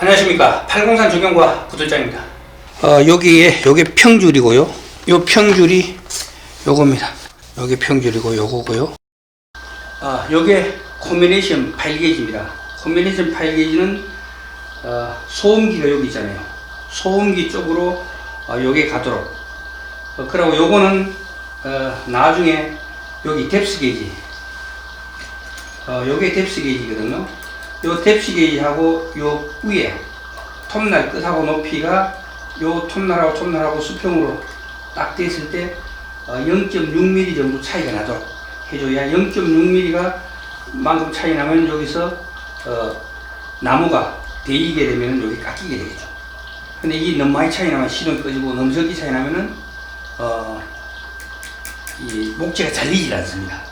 안녕하십니까. 803 조경과 구들장입니다. 여기에 요게 평줄이고요. 요 평줄이 요겁니다. 요게 평줄이고 요거고요. 요게 콤비네이션 파일 게이지입니다. 콤비네이션 파일 게이지는 소음기가 여기 있잖아요. 소음기 쪽으로 요게 가도록. 그리고 요거는 나중에 여기 뎁스 게이지. 요게 뎁스 게이지거든요. 요 뎁스 게이지하고 요 위에 톱날 끝하고 높이가 요 톱날하고 수평으로 딱 됐을 때 0.6mm 정도 차이가 나도록 해줘야 0.6mm가 만큼 차이 나면 여기서 나무가 데이게 되면 여기 깎이게 되겠죠. 근데 이게 너무 많이 차이 나면 시동이 꺼지고 너무 적게 차이 나면은 이 목재가 잘리지 않습니다.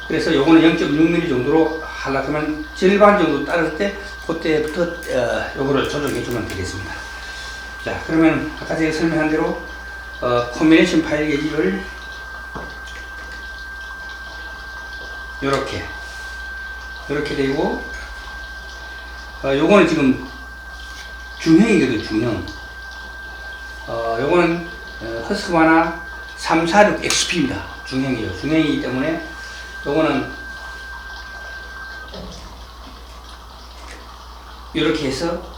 그래서 요거는 0.6mm 정도로 하려고 하면 절반 정도 따를 때 그때부터 요거를 조정해 주면 되겠습니다. 자, 그러면 아까 제가 설명한 대로 콤비네이션 파일 게이지를 요렇게 되고 요거는 지금 중형이거든요. 중형. 요거는 허스크바나 346XP입니다. 중형이에요. 중형이기 때문에 요거는 요렇게 해서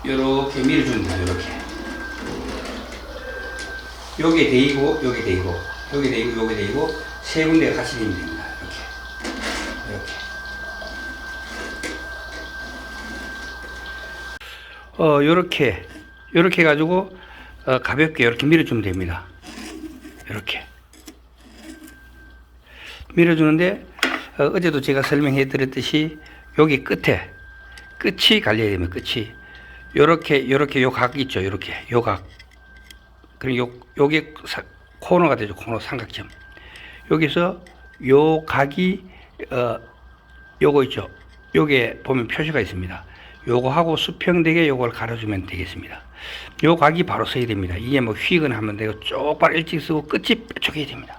요렇게 밀어주면 돼요. 요렇게 요게 데이고 요게 데이고 요게 데이고 요게 데이고 세 군데가 같이 되면 됩니다. 이렇게 요렇게 해가지고 가볍게 이렇게 밀어주면 됩니다. 이렇게 밀어주는데 어제도 제가 설명해 드렸듯이 여기 끝이 갈려야 됩니다. 끝이 요렇게 요 각 있죠. 요렇게 요 각. 그리고 요게 코너가 되죠. 코너 삼각점. 여기서 요 각이 요거 있죠. 요게 보면 표시가 있습니다. 요거하고 수평되게 요걸 갈아주면 되겠습니다. 요 각이 바로 서야 됩니다. 이게 뭐 휘거나 하면 되고 쪽발 일찍 쓰고 끝이 뾰족해야 됩니다.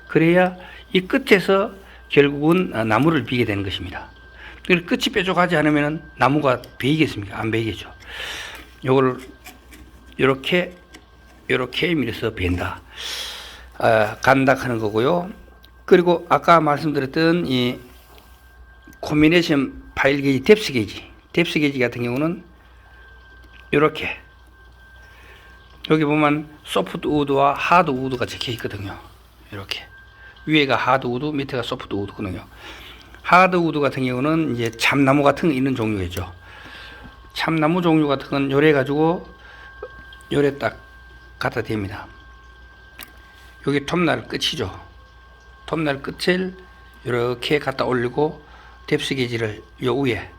그래야 이 끝에서 결국은 나무를 비게 되는 것입니다. 끝이 뾰족하지 않으면 나무가 베이겠습니까? 안 베이겠죠. 요거를 요렇게 밀어서 벤다. 간다 하는 거고요. 그리고 아까 말씀드렸던 이 콤비네이션 파일 게이지, 뎁스 게이지 같은 경우는 요렇게 여기 보면 소프트 우드와 하드 우드가 적혀 있거든요. 이렇게 위에가 하드 우드, 밑에가 소프트 우드거든요. 하드 우드 같은 경우는 이제 참나무 같은 거 있는 종류겠죠. 참나무 종류 같은 건 요래 가지고 요래 딱 갖다 댑니다. 여기 톱날 끝이죠. 톱날 끝을 이렇게 갖다 올리고 뎁스 게이지를 요 위에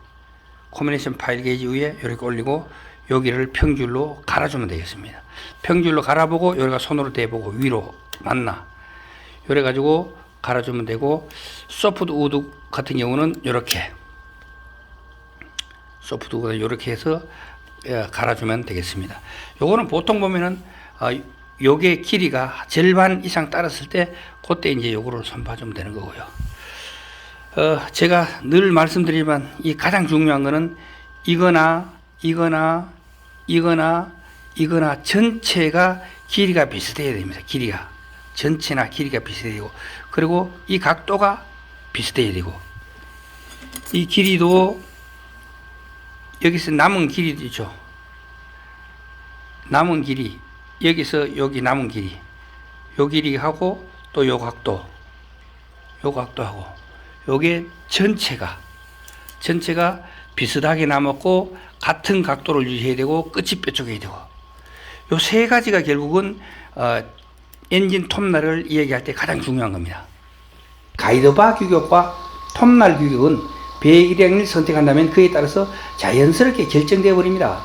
콤비네이션 파일 게이지 위에 이렇게 올리고 여기를 평줄로 갈아주면 되겠습니다. 평줄로 갈아보고 여기가 손으로 대보고 위로 맞나 요래 가지고 갈아주면 되고 소프트 우드 같은 경우는 이렇게 소프트 우드 이렇게 해서 갈아주면 되겠습니다. 요거는 보통 보면은 요게 길이가 절반 이상 따랐을 때 그때 이제 요거를 손봐주면 되는 거고요. 제가 늘 말씀드리지만 이 가장 중요한 거는 이거나 전체가 길이가 비슷해야 됩니다. 길이가 전체나 길이가 비슷해야 되고 그리고 이 각도가 비슷해야 되고 이 길이도 여기서 남은 길이도 있죠. 남은 길이 여기서 여기 남은 길이 요 길이하고 또 요 각도하고 요게 전체가 비슷하게 남았고 같은 각도를 유지해야 되고 끝이 뾰족해야 되고 요 세 가지가 결국은 엔진 톱날을 이야기할 때 가장 중요한 겁니다. 가이드바 규격과 톱날 규격은 배기량을 선택한다면 그에 따라서 자연스럽게 결정되어 버립니다.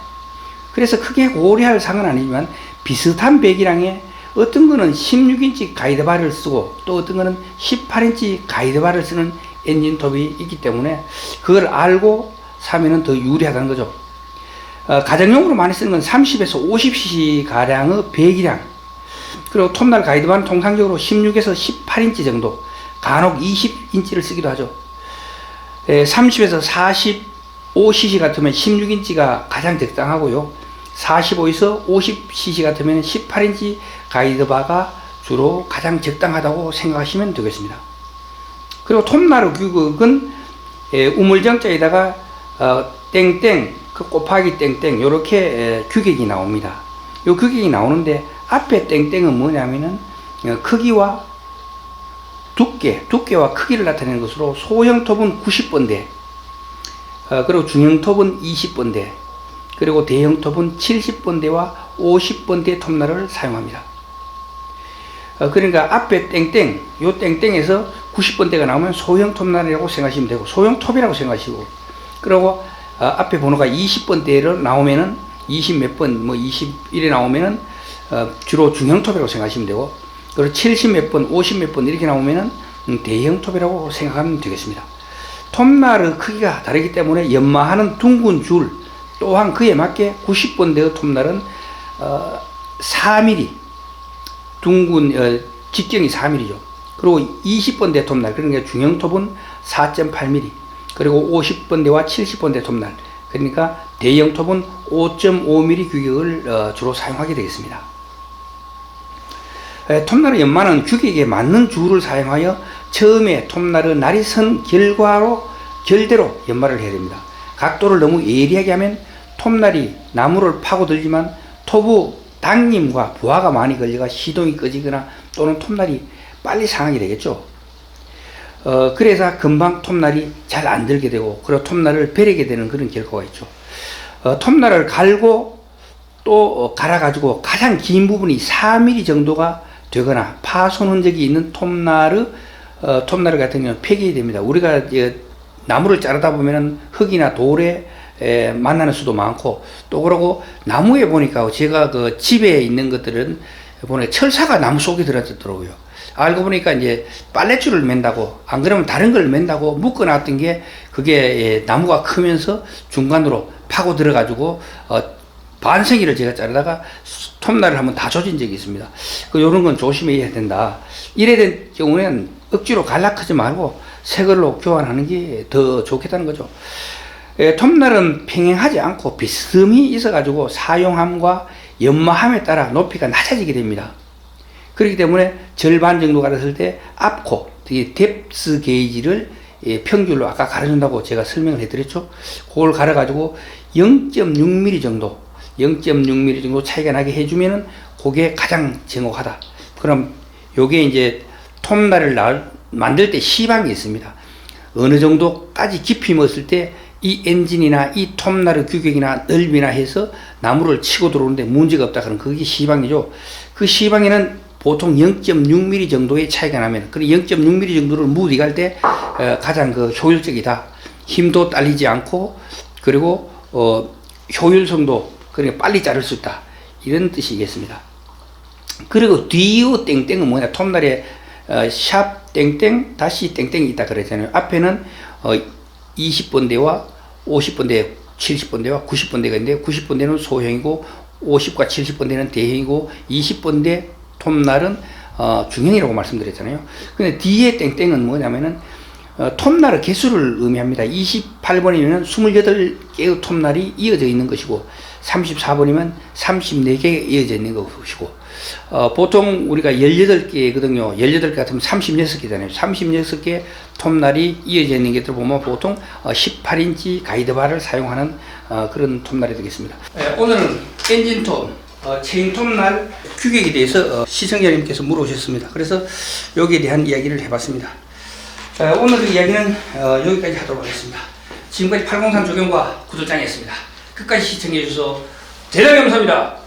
그래서 크게 고려할 사항은 아니지만 비슷한 배기량에 어떤 거는 16인치 가이드바를 쓰고 또 어떤 거는 18인치 가이드바를 쓰는 엔진 톱이 있기 때문에 그걸 알고 사면은 더 유리하다는 거죠. 가정용으로 많이 쓰는 건 30에서 50cc 가량의 배기량, 그리고 톱날 가이드바는 통상적으로 16에서 18인치 정도, 간혹 20인치를 쓰기도 하죠. 30에서 40 5cc 같으면 16인치가 가장 적당하고요. 45에서 50cc 같으면 18인치 가이드바가 주로 가장 적당하다고 생각하시면 되겠습니다. 그리고 톱나루 규격은 우물정자에다가 땡땡 그 곱하기 땡땡 요렇게 규격이 나옵니다. 요 규격이 나오는데 앞에 땡땡은 뭐냐면은 크기와 두께와 크기를 나타내는 것으로 소형 톱은 90번대, 그리고 중형 톱은 20번대, 그리고 대형 톱은 70번대와 50번대 톱날을 사용합니다. 그러니까 앞에 땡땡, 요 땡땡에서 90번대가 나오면 소형 톱날이라고 생각하시면 되고, 소형 톱이라고 생각하시고, 그리고 앞에 번호가 20번대로 나오면은 20 몇 번, 뭐 21에 나오면은 주로 중형 톱이라고 생각하시면 되고, 그리고 70 몇 번, 50 몇 번 이렇게 나오면은 대형 톱이라고 생각하면 되겠습니다. 톱날의 크기가 다르기 때문에 연마하는 둥근 줄, 또한 그에 맞게 90번대의 톱날은 4mm, 둥근 직경이 4mm죠. 그리고 20번대 톱날, 그러니까 중형 톱은 4.8mm, 그리고 50번대와 70번대 톱날, 그러니까 대형 톱은 5.5mm 규격을 주로 사용하게 되겠습니다. 톱날의 연마는 규격에 맞는 줄을 사용하여 처음에 톱날의 날이 선 결대로 연마를 해야 됩니다. 각도를 너무 예리하게 하면 톱날이 나무를 파고들지만 톱의 당김과 부하가 많이 걸려가 시동이 꺼지거나 또는 톱날이 빨리 상하게 되겠죠. 그래서 금방 톱날이 잘 안 들게 되고, 그리고 톱날을 베리게 되는 그런 결과가 있죠. 톱날을 갈고 또 갈아가지고 가장 긴 부분이 4mm 정도가 되거나 파손 흔적이 있는 톱날 같은 경우는 폐기해야 됩니다. 우리가 나무를 자르다 보면은 흙이나 돌에 만나는 수도 많고, 또 그러고 나무에 보니까 제가 그 집에 있는 것들은 보니까 철사가 나무 속에 들어있더라고요. 알고 보니까 이제 빨랫줄을 맨다고, 안 그러면 다른 걸 맨다고 묶어 놨던 게 그게 나무가 크면서 중간으로 파고 들어가지고 반생이를 제가 자르다가 톱날을 한번 다 조진 적이 있습니다. 요런 건 조심해야 된다. 이래 된 경우에는 억지로 갈라크지 말고 새 걸로 교환하는 게 더 좋겠다는 거죠. 톱날은 평행하지 않고 비스듬히 있어가지고 사용함과 연마함에 따라 높이가 낮아지게 됩니다. 그렇기 때문에 절반 정도 갈았을 때 앞코, 뎁스 게이지를 평균로 아까 갈아준다고 제가 설명을 해드렸죠. 그걸 갈아가지고 0.6mm 정도 차이가 나게 해주면은 그게 가장 정확하다. 그럼 요게 이제 톱날을 만들 때 시방이 있습니다. 어느 정도까지 깊이 넣었을 때 이 엔진이나 이 톱날의 규격이나 넓이나 해서 나무를 치고 들어오는데 문제가 없다. 그럼 그게 시방이죠. 그 시방에는 보통 0.6mm 정도의 차이가 나면, 그 0.6mm 정도를 무디갈 때 가장 그 효율적이다. 힘도 딸리지 않고, 그리고 효율성도, 그러니까 빨리 자를 수 있다. 이런 뜻이겠습니다. 그리고 뒤의 땡땡은 뭐냐? 톱날에 샵 땡땡 다시 땡땡이 있다 그랬잖아요. 앞에는 20번대와 50번대, 70번대와 90번대가 있는데, 90번대는 소형이고 50과 70번대는 대형이고 20번대 톱날은 중형이라고 말씀드렸잖아요. 근데 뒤에 땡땡은 뭐냐면은 톱날의 개수를 의미합니다. 28번이면 28개의 톱날이 이어져 있는 것이고, 34번이면 34개가 이어져 있는 것이고, 보통 우리가 18개거든요. 18개 같으면 36개잖아요. 36개 톱날이 이어져 있는 것들 보면 보통 18인치 가이드바를 사용하는 그런 톱날이 되겠습니다. 오늘은 엔진톱, 체인 톱날 규격에 대해서 시청자님께서 물어오셨습니다. 그래서 여기에 대한 이야기를 해봤습니다. 오늘 이야기는 여기까지 하도록 하겠습니다. 지금까지 803 조경과 구조장이었습니다. 끝까지 시청해 주셔서 대단히 감사합니다.